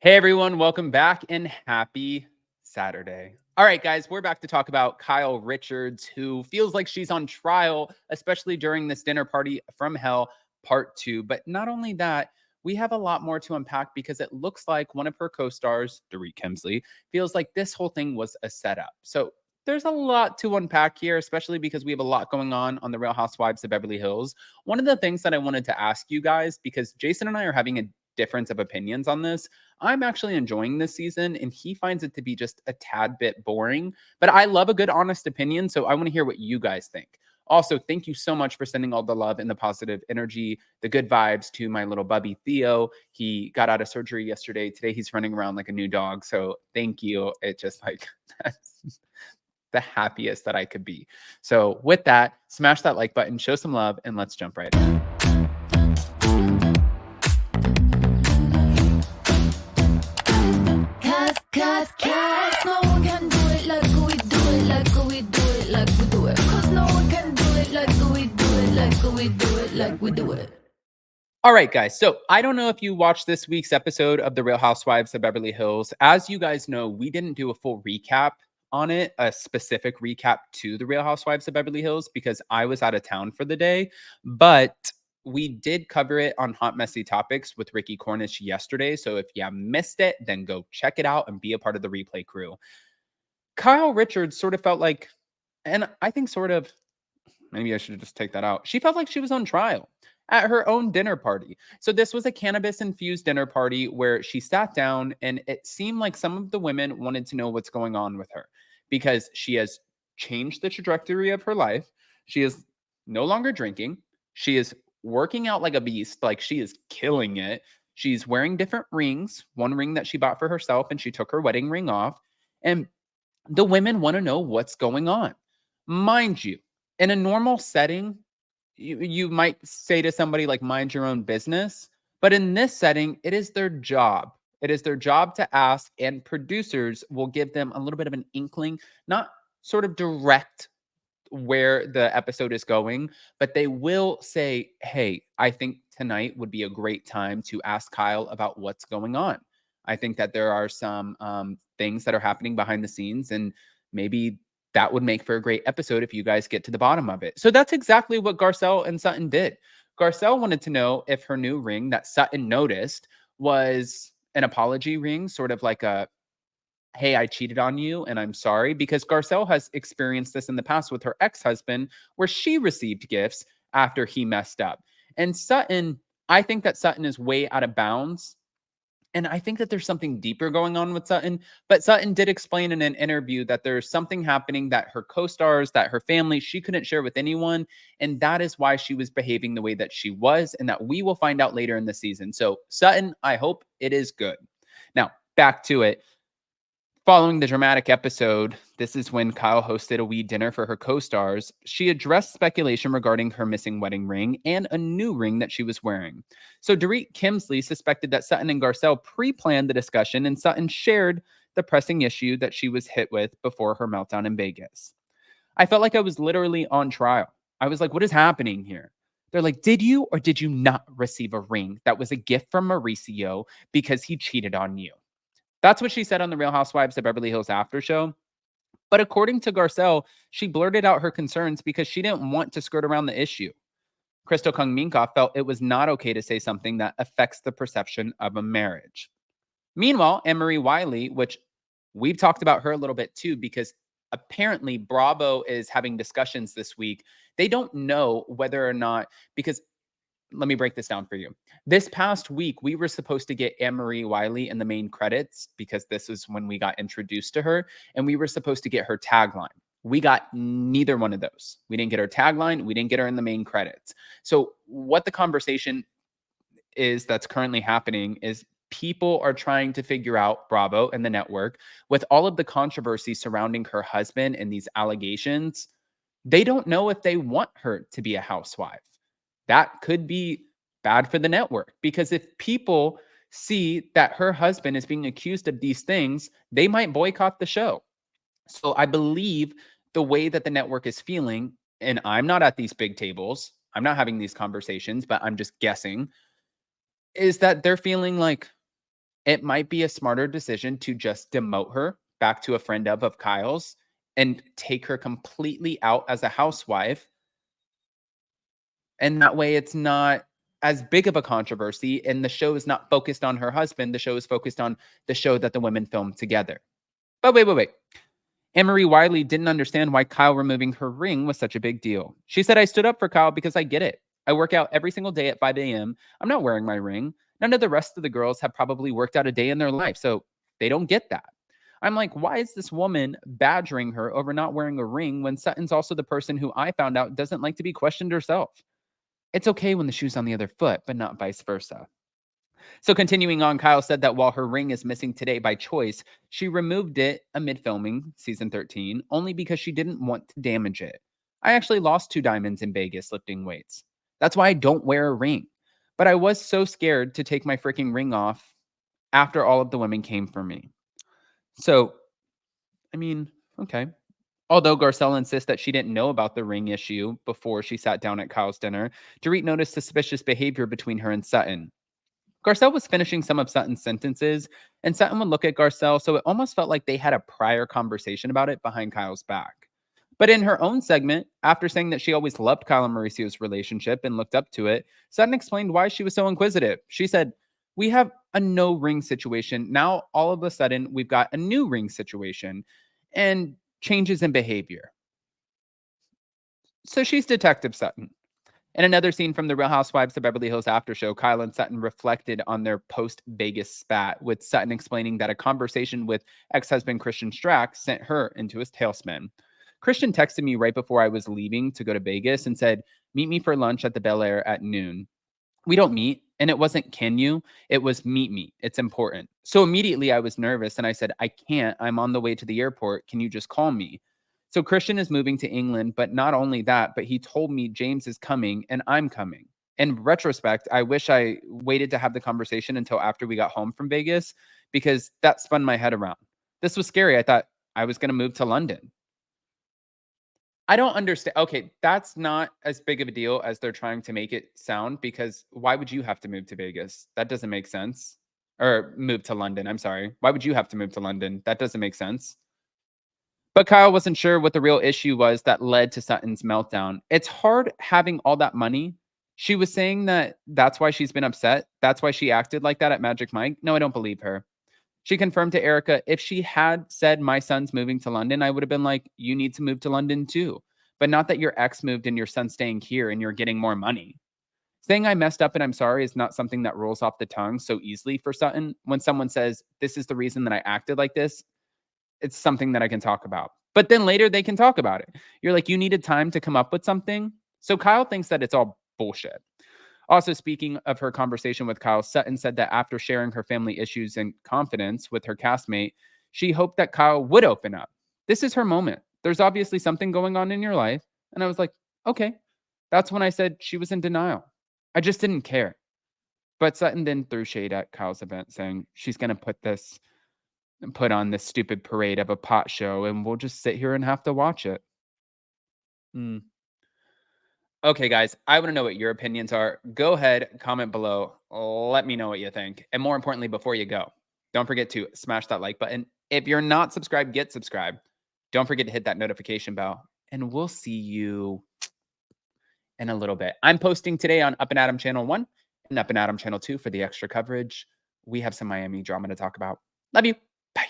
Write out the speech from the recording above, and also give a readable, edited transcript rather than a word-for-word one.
Hey everyone, welcome back and happy Saturday. All right, guys, we're back to talk about Kyle Richards, who feels like she's on trial, especially during this dinner party from hell, part two. But not only that, we have a lot more to unpack because it looks like one of her co stars, Dorit Kemsley, feels like this whole thing was a setup. So there's a lot to unpack here, especially because we have a lot going on the Real Housewives of Beverly Hills. One of the things that I wanted to ask you guys, because Jason and I are having a difference of opinions on this. I'm actually enjoying this season, and he finds it to be just a tad bit boring. But I love a good, honest opinion. So I want to hear what you guys think. Also, thank you so much for sending all the love and the positive energy, the good vibes to my little bubby Theo. He got out of surgery yesterday. Today he's running around like a new dog. So thank you. It just like that's the happiest that I could be. So with that, smash that like button, show some love, and let's jump right in. Cause no one can do it like we do it, like we do it, like we do it. Cause no one can do it like we do it, like we do it, like we do it. All right, guys. So I don't know if you watched this week's episode of The Real Housewives of Beverly Hills. As you guys know, we didn't do a full recap on it, a specific recap to The Real Housewives of Beverly Hills, because I was out of town for the day. But we did cover it on Hot Messy Topics with Ricky Cornish yesterday. So if you missed it, then go check it out and be a part of the replay crew. Kyle Richards sort of felt like, and I think sort of, maybe I should just take that out. She felt like she was on trial at her own dinner party. So this was a cannabis infused dinner party where she sat down, and it seemed like some of the women wanted to know what's going on with her because she has changed the trajectory of her life. She is no longer drinking. She is working out like a beast, like she is killing it. She's wearing different rings, one ring that she bought for herself, and she took her wedding ring off. And the women want to know what's going on. Mind you, in a normal setting, you might say to somebody like, mind your own business. But in this setting, it is their job. It is their job to ask, and producers will give them a little bit of an inkling, not sort of direct where the episode is going, but they will say, hey, I think tonight would be a great time to ask Kyle about what's going on. I think that there are some things that are happening behind the scenes, and maybe that would make for a great episode if you guys get to the bottom of it. So that's exactly what Garcelle and Sutton did. Garcelle wanted to know if her new ring that Sutton noticed was an apology ring, sort of like a, hey, I cheated on you and I'm sorry, because Garcelle has experienced this in the past with her ex-husband where she received gifts after he messed up. And Sutton, I think that Sutton is way out of bounds. And I think that there's something deeper going on with Sutton. But Sutton did explain in an interview that there's something happening that her co-stars, that her family, she couldn't share with anyone. And that is why she was behaving the way that she was, and that we will find out later in the season. So Sutton, I hope it is good. Now, back to it. Following the dramatic episode, this is when Kyle hosted a wee dinner for her co-stars. She addressed speculation regarding her missing wedding ring and a new ring that she was wearing. So Dorit Kemsley suspected that Sutton and Garcelle pre-planned the discussion, and Sutton shared the pressing issue that she was hit with before her meltdown in Vegas. I felt like I was literally on trial. I was like, what is happening here? They're like, did you or did you not receive a ring that was a gift from Mauricio because he cheated on you? That's what she said on the Real Housewives of Beverly Hills after show. But according to Garcelle, she blurted out her concerns because she didn't want to skirt around the issue. Crystal Kung Minkoff felt it was not okay to say something that affects the perception of a marriage. Meanwhile, Anne-Marie Wiley, which we've talked about her a little bit too, because apparently Bravo is having discussions this week. They don't know whether or not, because let me break this down for you. This past week, we were supposed to get Anne-Marie Wiley in the main credits because this is when we got introduced to her, and we were supposed to get her tagline. We got neither one of those. We didn't get her tagline. We didn't get her in the main credits. So what the conversation is that's currently happening is people are trying to figure out, Bravo and the network, with all of the controversy surrounding her husband and these allegations, they don't know if they want her to be a housewife. That could be bad for the network, because if people see that her husband is being accused of these things, they might boycott the show. So I believe the way that the network is feeling, and I'm not at these big tables, I'm not having these conversations, but I'm just guessing, is that they're feeling like, it might be a smarter decision to just demote her back to a friend of Kyle's and take her completely out as a housewife. And that way it's not as big of a controversy and the show is not focused on her husband. The show is focused on the show that the women filmed together. But wait. Anne-Marie Wiley didn't understand why Kyle removing her ring was such a big deal. She said, I stood up for Kyle because I get it. I work out every single day at 5 a.m. I'm not wearing my ring. None of the rest of the girls have probably worked out a day in their life, so they don't get that. I'm like, why is this woman badgering her over not wearing a ring when Sutton's also the person who I found out doesn't like to be questioned herself? It's okay when the shoe's on the other foot, but not vice versa. So continuing on, Kyle said that while her ring is missing today by choice, she removed it amid filming season 13 only because she didn't want to damage it. I actually lost 2 diamonds in Vegas lifting weights. That's why I don't wear a ring. But I was so scared to take my freaking ring off after all of the women came for me. So, I mean, okay. Although Garcelle insists that she didn't know about the ring issue before she sat down at Kyle's dinner, Dorit noticed suspicious behavior between her and Sutton. Garcelle was finishing some of Sutton's sentences, and Sutton would look at Garcelle, so it almost felt like they had a prior conversation about it behind Kyle's back. But in her own segment, after saying that she always loved Kyle and Mauricio's relationship and looked up to it, Sutton explained why she was so inquisitive. She said, we have a no ring situation. Now, all of a sudden, we've got a new ring situation and changes in behavior. So she's Detective Sutton. In another scene from the Real Housewives of Beverly Hills after show, Kyle and Sutton reflected on their post-Vegas spat, with Sutton explaining that a conversation with ex-husband Christian Strack sent her into his tailspin. Christian texted me right before I was leaving to go to Vegas and said, meet me for lunch at the Bel Air at noon. We don't meet, and it wasn't can you, it was meet me. It's important. So immediately I was nervous and I said, I can't. I'm on the way to the airport. Can you just call me? So Christian is moving to England, but not only that, but he told me James is coming and I'm coming. In retrospect, I wish I waited to have the conversation until after we got home from Vegas because that spun my head around. This was scary. I thought I was going to move to London. I don't understand. Okay, that's not as big of a deal as they're trying to make it sound because why would you have to move to Vegas? That doesn't make sense. Or move to London. I'm sorry. Why would you have to move to London? That doesn't make sense. But Kyle wasn't sure what the real issue was that led to Sutton's meltdown. It's hard having all that money. She was saying that that's why she's been upset. That's why she acted like that at Magic Mike. No, I don't believe her. She confirmed to Erica, if she had said, my son's moving to London, I would have been like, you need to move to London too. But not that your ex moved and your son's staying here and you're getting more money. Saying I messed up and I'm sorry is not something that rolls off the tongue so easily for Sutton. When someone says, this is the reason that I acted like this, it's something that I can talk about. But then later they can talk about it. You're like, you needed time to come up with something. So Kyle thinks that it's all bullshit. Also, speaking of her conversation with Kyle, Sutton said that after sharing her family issues in confidence with her castmate, she hoped that Kyle would open up. This is her moment. There's obviously something going on in your life. And I was like, okay. That's when I said she was in denial. I just didn't care. But Sutton then threw shade at Kyle's event, saying she's going to put on this stupid parade of a pot show and we'll just sit here and have to watch it. Okay, guys, I want to know what your opinions are. Go ahead, comment below. Let me know what you think. And more importantly, before you go, don't forget to smash that like button. If you're not subscribed, get subscribed. Don't forget to hit that notification bell. And we'll see you in a little bit. I'm posting today on Up and Adam Channel 1 and Up and Adam Channel 2 for the extra coverage. We have some Miami drama to talk about. Love you.